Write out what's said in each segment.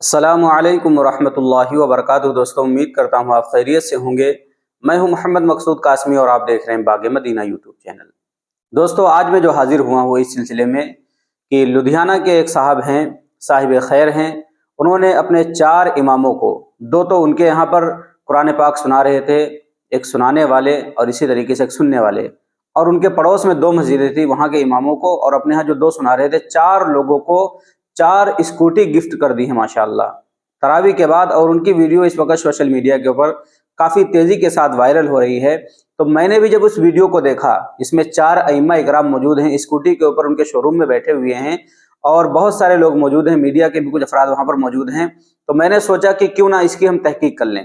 अस्सलामु अलैकुम वरहमतुल्लाहि वबरकातुहू। दोस्तों, उम्मीद करता हूँ आप खैरियत से होंगे। मैं हूँ मोहम्मद मकसूद कासमी और आप देख रहे हैं बाग़ मदीना यूट्यूब चैनल। दोस्तों, आज मैं जो हाजिर हुआ हूँ इस सिलसिले में कि लुधियाना के एक साहब हैं, साहिब खैर हैं। उन्होंने अपने 4 इमामों को, 2 तो उनके यहाँ पर कुरान पाक सुना रहे थे, एक सुनाने वाले और इसी तरीके से एक सुनने वाले, और उनके पड़ोस में 2 मस्जिदें थी, वहाँ के इमामों को और अपने यहाँ जो 2 सुना रहे थे, 4 लोगों को 4 स्कूटी गिफ्ट कर दी है माशाअल्लाह तरावी के बाद। और उनकी वीडियो इस वक्त सोशल मीडिया के ऊपर काफ़ी तेज़ी के साथ वायरल हो रही है। तो मैंने भी जब उस वीडियो को देखा, इसमें 4 अइम्मा इकराम मौजूद हैं, स्कूटी के ऊपर उनके शोरूम में बैठे हुए हैं और बहुत सारे लोग मौजूद हैं, मीडिया के भी कुछ अफराद वहाँ पर मौजूद हैं। तो मैंने सोचा कि क्यों ना इसकी हम तहकीक कर लें।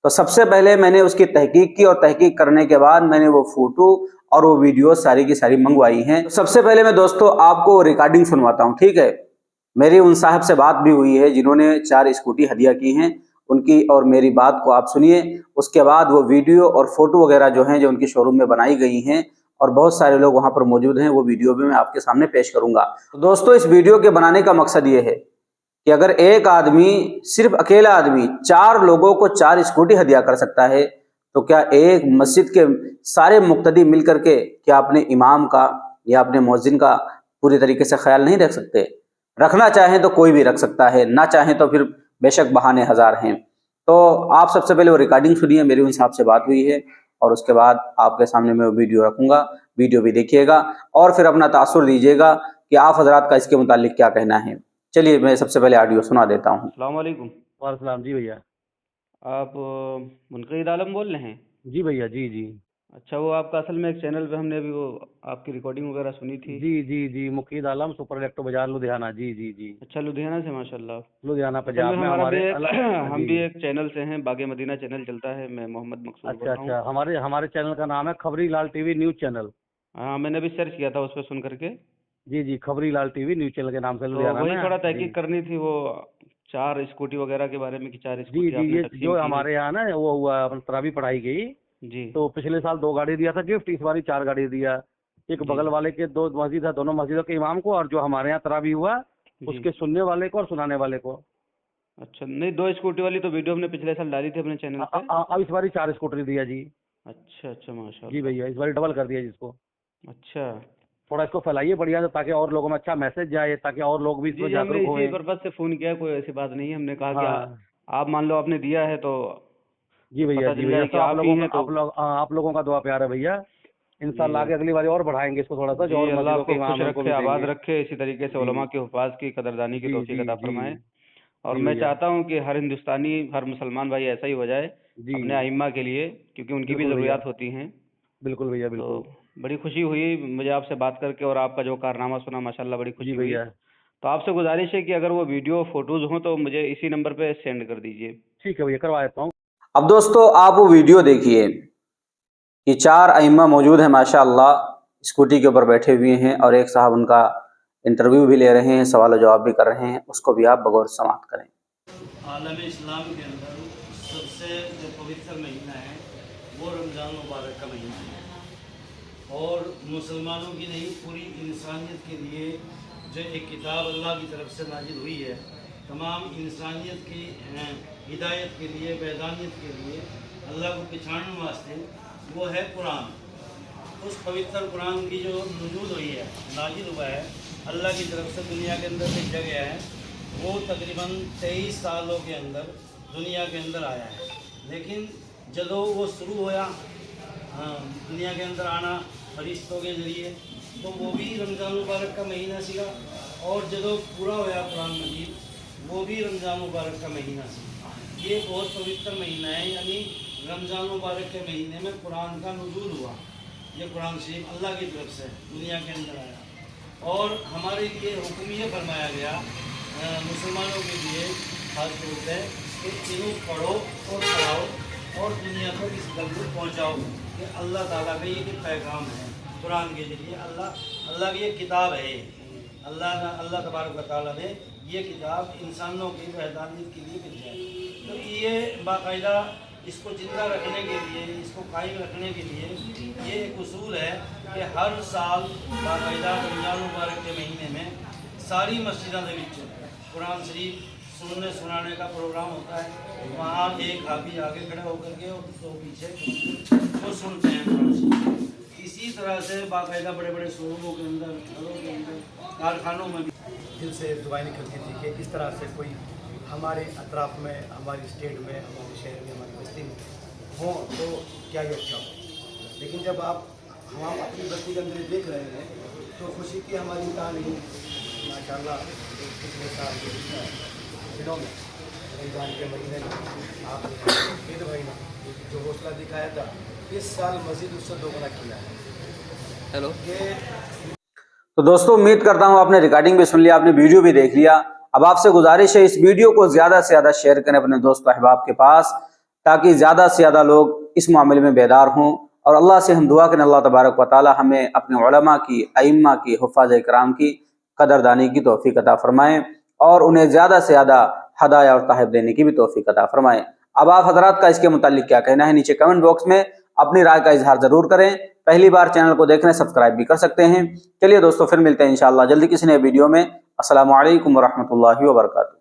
तो सबसे पहले मैंने उसकी तहकीक की और तहकीक करने के बाद मैंने वो फ़ोटो और वो वीडियो सारी की सारी मंगवाई हैं। तो सबसे पहले मैं दोस्तों आपको रिकॉर्डिंग सुनवाता हूँ, ठीक है। मेरी उन साहब से बात भी हुई है जिन्होंने 4 स्कूटी हदिया की हैं, उनकी और मेरी बात को आप सुनिए। उसके बाद वो वीडियो और फोटो वगैरह जो हैं, जो उनके शोरूम में बनाई गई हैं और बहुत सारे लोग वहाँ पर मौजूद हैं, वो वीडियो भी मैं आपके सामने पेश करूँगा। तो दोस्तों, इस वीडियो के बनाने का मकसद ये है कि अगर एक आदमी, सिर्फ अकेला आदमी 4 लोगों को 4 स्कूटी हदिया कर सकता है, तो क्या एक मस्जिद के सारे मुक्तदी मिल करके क्या अपने इमाम का या अपने मुअज्जिन का पूरी तरीके से ख्याल नहीं रख सकते? रखना चाहें तो कोई भी रख सकता है, ना चाहें तो फिर बेशक बहाने हज़ार हैं। तो आप सबसे पहले वो रिकॉर्डिंग सुनिए, मेरी उन साहब से बात हुई है और उसके बाद आपके सामने मैं वो वीडियो रखूँगा। वीडियो भी देखिएगा और फिर अपना तासुर दीजिएगा कि आप हज़रात का इसके मुतालिक क्या कहना है। चलिए मैं सबसे पहले ऑडियो सुना देता हूँ। अस्सलाम वालेकुम। वालेकुम जी भैया। आप मुनक़िद आलम बोल रहे हैं? जी भैया, जी जी। अच्छा, वो आपका असल में एक चैनल पे हमने अभी वो आपकी रिकॉर्डिंग वगैरह सुनी थी। जी जी जी, मुकीद आलम सुपर इलेक्ट्रो बाजार लुधियाना। जी जी जी। अच्छा, लुधियाना से माशाल्लाह। लुधियाना असल पंजाब में में हमारा भी हमारे हम जी। भी एक चैनल से हैं, बाग़ मदीना चैनल चलता है। मैं मोहम्मद मकसूद बोल अच्छा रहा हूँ। अच्छा, हमारे हमारे चैनल का नाम है खबरी लाल टीवी न्यूज़ चैनल। हाँ, मैंने भी सर्च किया था उस पर सुन करके। जी जी, खबरी लाल टीवी न्यूज़ चैनल के नाम से तो लुधियाना वही में। थोड़ा जी तहकीक करनी थी, वो 4 स्कूटी वगैरह के बारे में कि 4 जी स्कूटी जी, आपने ये तकसीम जो की हैं। हमारे यहाँ ना वो हुआ अपन तरावी पढ़ाई गई, जी तो पिछले साल 2 गाड़ी दिया था गिफ्ट, इस बार 4 गाड़ी दिया। एक जी बगल वाले के 2 मस्जिद है, दोनों मस्जिदों के इमाम को, और जो हमारे यहाँ तरावी हुआ जी। उसके सुनने वाले को और सुनाने वाले को। अच्छा, नहीं 2 स्कूटी वाली तो वीडियो हमने पिछले साल डाली थी अपने चैनल पे। अब इस बार 4 स्कूटर दिया जी। अच्छा अच्छा, जी माशाल्लाह। भैया, इस बार डबल कर दिया जिसको। अच्छा थोड़ा इसको फैलाइए बढ़िया से, ताकि और लोगों में अच्छा मैसेज जाए, ताकि और लोग भी जी इसमें जी, हमने जागरूक इसी हों। पर्पज से फ़ोन किया, कोई ऐसी बात नहीं है। हमने कहा कि हाँ आप मान लो आपने दिया है तो जी भैया, पता जी चल भैया, जाए सब कि आप आप ही लोगों का, हैं तो। आप लोगों का दुआ प्यार है भैया। जी इंशाल्लाह आगे अगली बार और बढ़ाएंगे इसको थोड़ा सा, जो जी, और अल्लाह मस्जिदों के आपको खुश इमाम है उनको रखे, भी आबाद देंगे। रखे, इसी तरीके से जी उलमा के हुफ़ाज़ की कदरदानी की जी तौफ़ीक जी अता जी फरमाए। और जी मैं भैया। चाहता हूँ कि हर हिंदुस्तानी, हर मुसलमान भाई ऐसा ही हो जाए जी अपने अइम्मा के लिए, क्योंकि उनकी भी बिल्कुल भैया, ज़रूरियात होती हैं। बिल्कुल भैया, तो बिल्कुल। बड़ी खुशी हुई मुझे आपसे बात करके और आपका जो कारनामा सुना, माशाल्लाह बड़ी जी खुशी हुई। भैया, तो आपसे गुजारिश है कि अगर वो वीडियो फ़ोटोज़ हों तो मुझे इसी नंबर पे सेंड कर दीजिए। ठीक है भैया, करवा देता हूँ। अब दोस्तों आप वो वीडियो देखिए कि 4 अइम्मा मौजूद हैं माशाअल्लाह, स्कूटी के ऊपर बैठे हुए हैं और एक साहब उनका इंटरव्यू भी ले रहे हैं, सवाल जवाब भी कर रहे हैं। उसको भी आप बगौर समाअत करें। आलम इस्लाम के अंदर सबसे जो पवित्र महीना है वो रमज़ान मुबारक का महीना है, और मुसलमानों की नहीं पूरी इंसानियत के लिए जो एक किताब अल्लाह की तरफ से नाजिल हुई है, तमाम इंसानियत की हिदायत के लिए, बैदानियत के लिए, अल्लाह को पहचानने वास्ते, वो है कुरान। उस पवित्र कुरान की जो नज़ूल हुई है, नाजिल हुआ है, अल्लाह की तरफ से दुनिया के अंदर भेजा गया है, वो तकरीबन 23 सालों के अंदर दुनिया के अंदर आया है। लेकिन जदों वो शुरू होया दुनिया के अंदर आना फरिश्तों के ज़रिए, तो वो भी रमज़ान मुबारक का महीना सीगा, और जदों पूरा होया कुरान मजीद, वो भी रमज़ान मुबारक का महीना सी। ये बहुत पवित्र महीना है, यानी रमज़ान मुबारक के महीने में कुरान का नुज़ूल हुआ। ये कुरान शरीफ अल्लाह की तरफ से दुनिया के अंदर आया, और हमारे लिए हुक्म ये फरमाया गया मुसलमानों के लिए खास तौर पे कि इन्हें पढ़ो और पढ़ाओ और दुनिया को इस दर को पहुँचाओ कि अल्लाह ताला का ये पैगाम है कुरान के ज़रिए। अल्लाह की ये किताब है, अल्लाह तबारक व तआला ने ये किताब इंसानों की वहदानियत के लिए भेजा है। तो ये बाकायदा इसको जिंदा रखने के लिए, इसको कायम रखने के लिए ये एक उसूल है कि हर साल बाकायदा रमज़ान मुबारक के महीने में सारी मस्जिदों के विच कुरान शरीफ सुनने सुनाने का प्रोग्राम होता है, वहाँ एक हाफी आगे खड़े होकर के और दो पीछे वो सुनते हैं कुरान। इसी तरह से बाकायदा बड़े बड़े शोरूमों के अंदर, घरों के अंदर, कारखानों में भी दिल से दुआएं निकलती थी कि इस तरह से कोई हमारे अतराफ में, हमारी स्टेट में, हमारे शहर में, हमारी बस्ती में हों तो क्या ही अच्छा हो। लेकिन जब हम अपनी बस्ती के अंदर देख रहे हैं तो खुशी की हमारी इंतहा नहीं। माशाल्लाह पिछले साल के दिनों में रमज़ान के महीने में आपने ईद भाई ने जो हौसला दिखाया था, इस साल मज़ीद उससे दोगुना किया है। हेलो, तो दोस्तों उम्मीद करता हूँ आपने रिकॉर्डिंग भी सुन लिया, आपने वीडियो भी देख लिया। अब आपसे गुजारिश है इस वीडियो को ज़्यादा से ज़्यादा शेयर करें अपने दोस्त अहबाब के पास, ताकि ज़्यादा से ज़्यादा लोग इस मामले में बेदार हों। और अल्लाह से हम दुआ करें अल्लाह तबारक व तआला हमें अपने उलमा की, अइम्मा की, हुफ़ाज़ इकराम की कदरदानी की तौफ़ीक़ अता फ़रमाएँ और उन्हें ज़्यादा से ज़्यादा हदाया और तहफ़ देने की भी तौफ़ीक़ अता फ़रमाएँ। अब आप हज़रात का इसके मुताल्लिक़ क्या कहना है, नीचे कमेंट बॉक्स में अपनी राय का इजहार ज़रूर करें। पहली बार चैनल को देख रहे हैं, सब्सक्राइब भी कर सकते हैं। चलिए दोस्तों, फिर मिलते हैं इंशाअल्लाह जल्दी किसी नए वीडियो में। अस्सलामु अलैकुम व रहमतुल्लाहि व बरकातुहू।